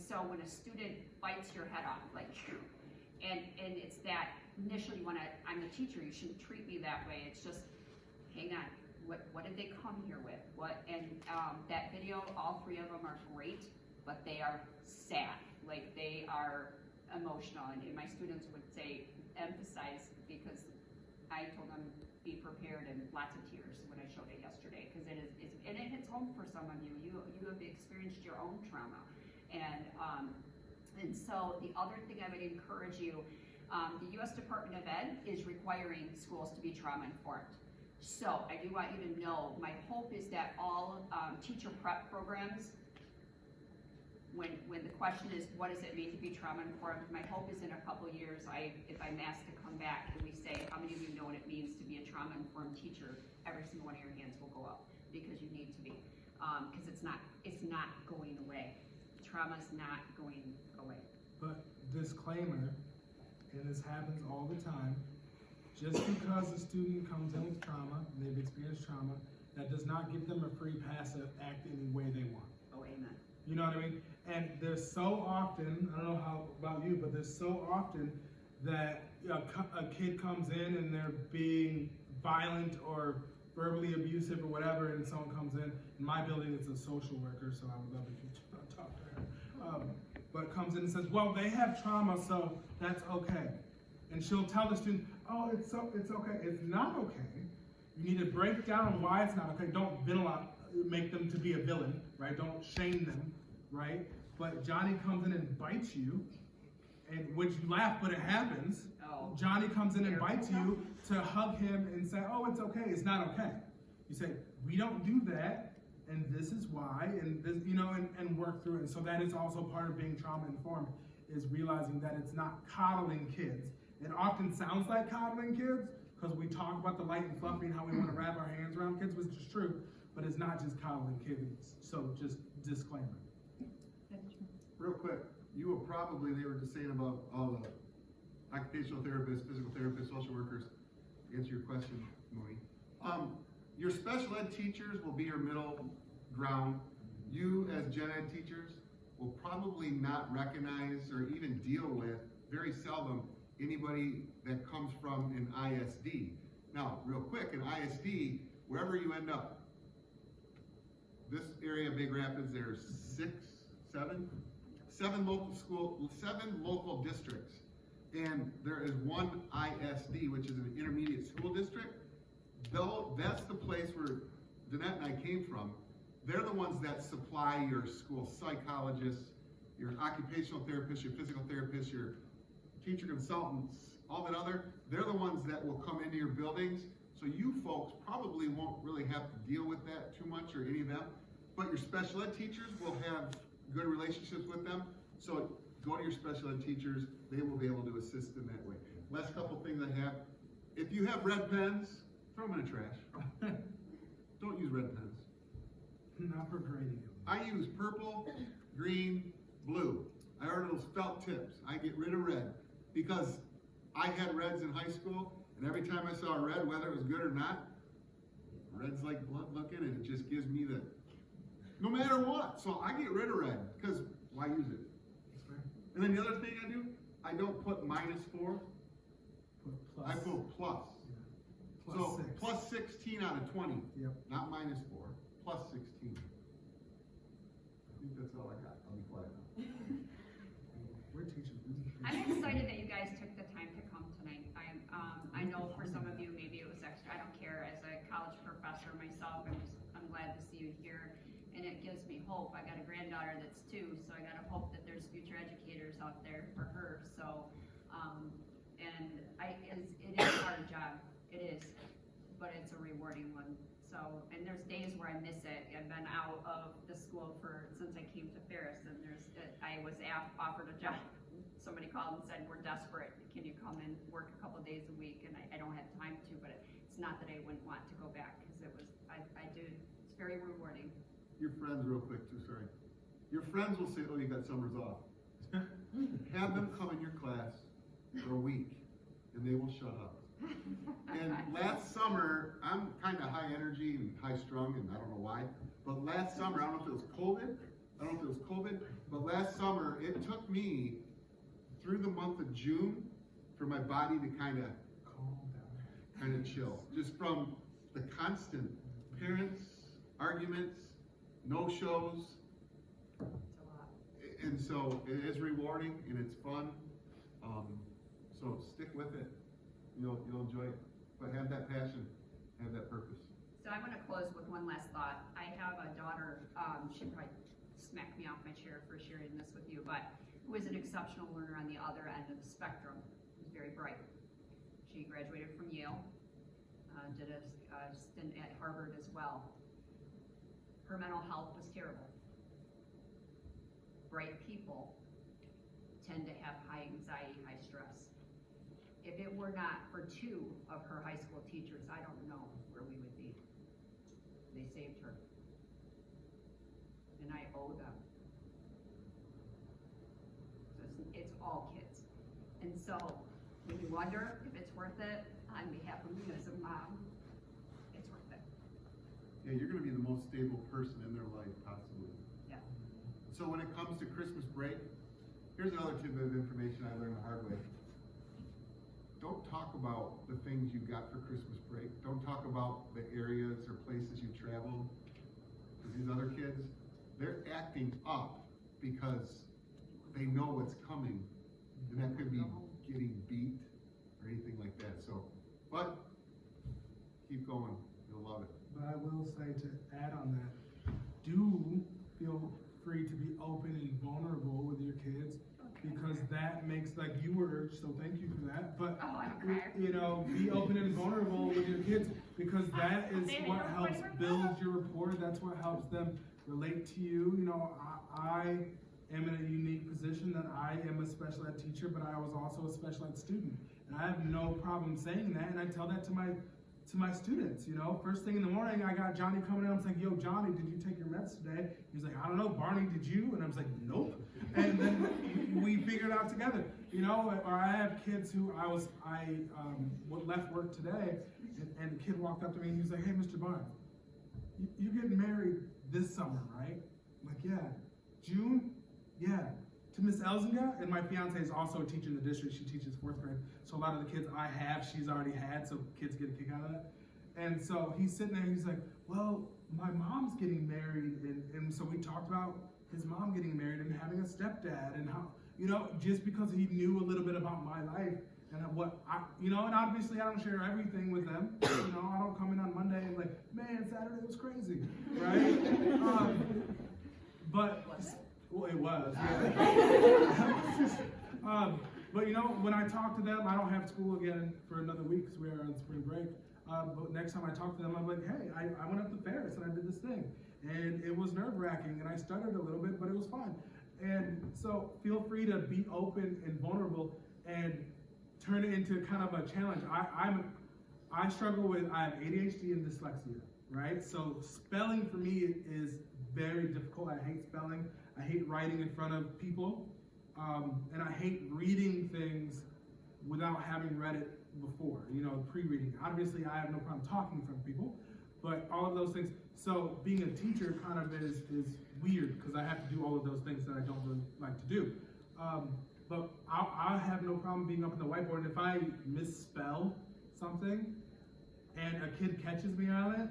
so when a student bites your head off, like, and it's that initially when I'm the teacher, you shouldn't treat me that way. It's just, hang on, what did they come here with? That video, all three of them are great, but they are sad. Like, they are emotional, and my students would say, emphasize, because I told them be prepared, and lots of tears when I showed it yesterday, because and it hits home for some of you. You have experienced your own trauma, and so the other thing I would encourage you, the U.S. Department of Ed is requiring schools to be trauma informed. So I do want you to know, my hope is that all teacher prep programs, when the question is, what does it mean to be trauma informed? My hope is in a couple years, if I'm asked to come back and we say, how many of you know what it means to be a trauma informed teacher? Every single one of your hands will go up, because you need to be, because it's not going away. Trauma's not going away. But disclaimer, and this happens all the time, just because a student comes in with trauma and they've experienced trauma, that does not give them a free pass to act any way they want. Oh, amen. You know what I mean? And there's so often, I don't know how about you, but there's so often that a kid comes in and they're being violent or verbally abusive or whatever, and someone comes in my building, it's a social worker, so I would love if you talk to her, but comes in and says, well, they have trauma, so that's okay. And she'll tell the student, oh, it's okay. It's not okay. You need to break down why it's not okay. Don't make them to be a villain, right? Don't shame them, right? But Johnny comes in and bites you, and which you laugh, but it happens. Oh. Johnny comes in and bites you to hug him and say, oh, it's okay. It's not okay. You say, we don't do that, and this is why, and this, and work through it. And so that is also part of being trauma informed, is realizing that it's not coddling kids. It often sounds like coddling kids because we talk about the light and fluffy and how we want to wrap our hands around kids, which is true, but it's not just coddling kids. So just disclaimer. Real quick, they were just saying about all the occupational therapists, physical therapists, social workers. To answer your question, Maureen. Your special ed teachers will be your middle ground. You as gen ed teachers will probably not recognize or even deal with, very seldom, anybody that comes from an ISD. Now, real quick, an ISD, wherever you end up, this area, Big Rapids, there's seven local districts, and there is one ISD, which is an intermediate school district. Though that's the place where Danette and I came from. They're the ones that supply your school psychologists, your occupational therapists, your physical therapists, your teacher consultants, all that other. They're the ones that will come into your buildings. So you folks probably won't really have to deal with that too much, or any of them. But your special ed teachers will have good relationships with them. So go to your special ed teachers. They will be able to assist in that way. Last couple things I have. If you have red pens, throw them in the trash. Don't use red pens. Not for grading. I use purple, green, blue. I order those felt tips. I get rid of red because I had reds in high school, and every time I saw a red, whether it was good or not, red's like blood looking, and it just gives me the, no matter what. So I get rid of red, because why use it? And then the other thing I do, I don't put -4, I put plus. Yeah. So 6. plus 16 out of 20, Yep. not -4, plus 16. I think that's all I got. I'll be quiet now. We're teaching. I'm excited that you guys took the time to come tonight. I know for some of you, maybe it was extra. I don't care. As a college professor myself, I'm glad to see you here, and it gives me hope. I got a granddaughter that's 2, so I gotta hope that there's future educators out there for her. So, and it is a hard job. It is, but it's a rewarding one. So, and there's days where I miss it. I've been out of the school since I came to Ferris, and I was offered a job. Somebody called and said, we're desperate. Can you come and work a couple days a week? And I don't have time to, but it's not that I wouldn't want to go back, because I do. It's very rewarding. Your friends, real quick too, sorry. Your friends will say, oh, you got summers off. Have them come in your class for a week, and they will shut up. And last summer, I'm kind of high energy and high strung, and I don't know why, but last summer, I don't know if it was COVID, I don't know if it was COVID, but last summer, it took me through the month of June for my body to kind of chill. Just from the constant parents, arguments, no-shows. It's a lot. And so it is rewarding and it's fun. So stick with it. You'll enjoy it. But have that passion, have that purpose. So I want to close with one last thought. I have a daughter, she probably smacked me off my chair for sharing this with you, but who is an exceptional learner on the other end of the spectrum. Who's very bright. She graduated from Yale, did a stint at Harvard as well. Her mental health was terrible. Bright people tend to have high anxiety, high stress. If it were not for two of her high school teachers, I don't know where we would be. They saved her. And I owe them. So it's all kids. And so when you wonder if it's worth it, on behalf of me as a mom, it's worth it. Yeah, you're going to be the most stable person in their life, possibly. Yeah. So when it comes to Christmas break, here's another tidbit of information I learned the hard way. Don't talk about the things you got for Christmas break. Don't talk about the areas or places you traveled. Because these other kids, they're acting up because they know what's coming. And that could be getting beat or anything like that. So, but keep going. You'll love it. But I will say, to add on that, do feel free to be open and vulnerable with your kids, because that makes, like you were urged, so thank you for that, but you know, be open and vulnerable with your kids, because that is what helps build your rapport. That's what helps them relate to you. You know, I am in a unique position that I am a special ed teacher, but I was also a special ed student, and I have no problem saying that, and I tell that to my students. You know, first thing in the morning, I got Johnny coming in. I was like, "Yo, Johnny, did you take your meds today?" He's like, "I don't know, Barney, did you?" And I was like, "Nope." And then we figured it out together. You know, or I have kids who I left work today, and the kid walked up to me and he was like, "Hey, Mr. Barnes, you getting married this summer, right?" I'm like, "Yeah." "June?" "Yeah." "To Miss Elzinga?" And my fiance is also a teacher in the district. She teaches 4th grade. So a lot of the kids I have, she's already had, so kids get a kick out of that. And so he's sitting there, he's like, "Well, my mom's getting married." And so we talked about his mom getting married and having a stepdad, and how, you know, just because he knew a little bit about my life and what I, you know, and obviously I don't share everything with them. You know, I don't come in on Monday and like, "Man, Saturday was crazy," right? But well, it was. Yeah. But you know, when I talk to them, I don't have school again for another week because we are on spring break. But next time I talk to them, I'm like, "Hey, I went up to Ferris and I did this thing. And it was nerve-wracking and I stuttered a little bit, but it was fine." And so feel free to be open and vulnerable and turn it into kind of a challenge. I struggle with, I have ADHD and dyslexia, right? So spelling for me is very difficult. I hate spelling. I hate writing in front of people. And I hate reading things without having read it before, you know, pre-reading. Obviously, I have no problem talking in front of people, but all of those things. So being a teacher kind of is weird because I have to do all of those things that I don't really like to do. But I have no problem being up on the whiteboard. And if I misspell something and a kid catches me on it,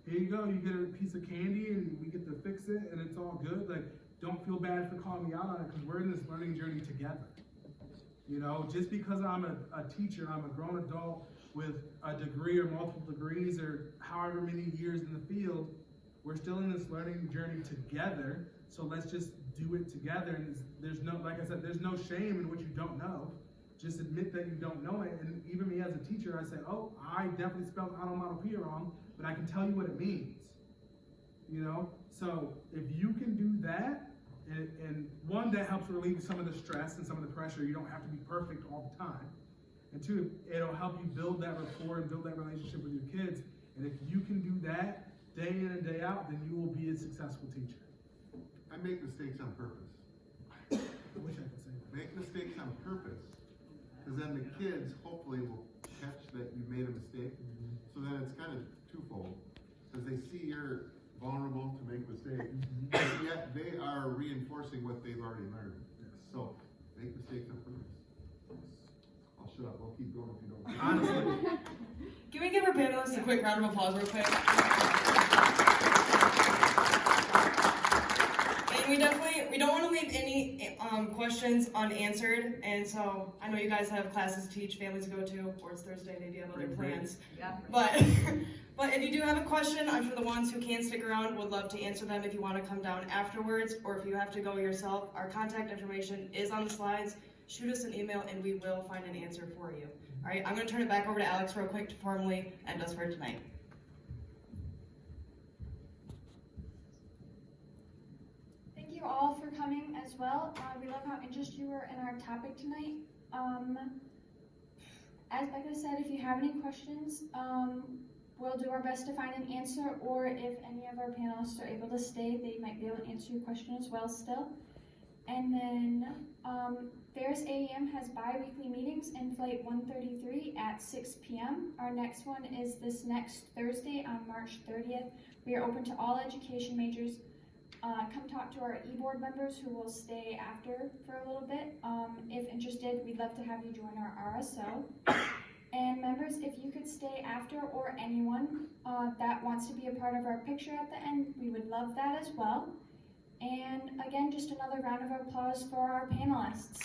here you go, you get a piece of candy and we get to fix it and it's all good. Like, don't feel bad for calling me out on it because we're in this learning journey together. You know, just because I'm a teacher, I'm a grown adult with a degree or multiple degrees or however many years in the field, we're still in this learning journey together. So let's just do it together. And there's no, like I said, there's no shame in what you don't know. Just admit that you don't know it. And even me as a teacher, I say, "Oh, I definitely spelled onomatopoeia wrong, but I can tell you what it means." You know, so if you can do that, and one, that helps relieve some of the stress and some of the pressure. You don't have to be perfect all the time. And two, it'll help you build that rapport and build that relationship with your kids. And if you can do that day in and day out, then you will be a successful teacher. I make mistakes on purpose. I wish I could say that. Make mistakes on purpose, because then the kids hopefully will catch that you made a mistake. So then it's kind of twofold, because they see you're vulnerable to make mistakes, and yet they are reinforcing what they've already learned. Yes. So, make mistakes on purpose. I'll shut up, I'll keep going if you don't. Honestly, Can we give our panelists a quick round of applause real quick? And we don't want to leave any questions unanswered, and so I know you guys have classes to teach, families to go to, or it's Thursday, maybe you have other plans. Yeah. But if you do have a question, I'm sure the ones who can stick around would love to answer them if you want to come down afterwards, or if you have to go yourself, our contact information is on the slides. Shoot us an email and we will find an answer for you. All right, I'm going to turn it back over to Alex real quick to formally end us for tonight. Thank you all for coming as well. We love how interested you were in our topic tonight. As Becca said, if you have any questions, we'll do our best to find an answer, or if any of our panelists are able to stay, they might be able to answer your question as well still. And then Ferris AEM has bi-weekly meetings in Flight 133 at 6 p.m. Our next one is this next Thursday on March 30th. We are open to all education majors. Come talk to our e-board members who will stay after for a little bit. If interested, we'd love to have you join our RSO. And members, if you could stay after, or anyone that wants to be a part of our picture at the end, we would love that as well. And again, just another round of applause for our panelists.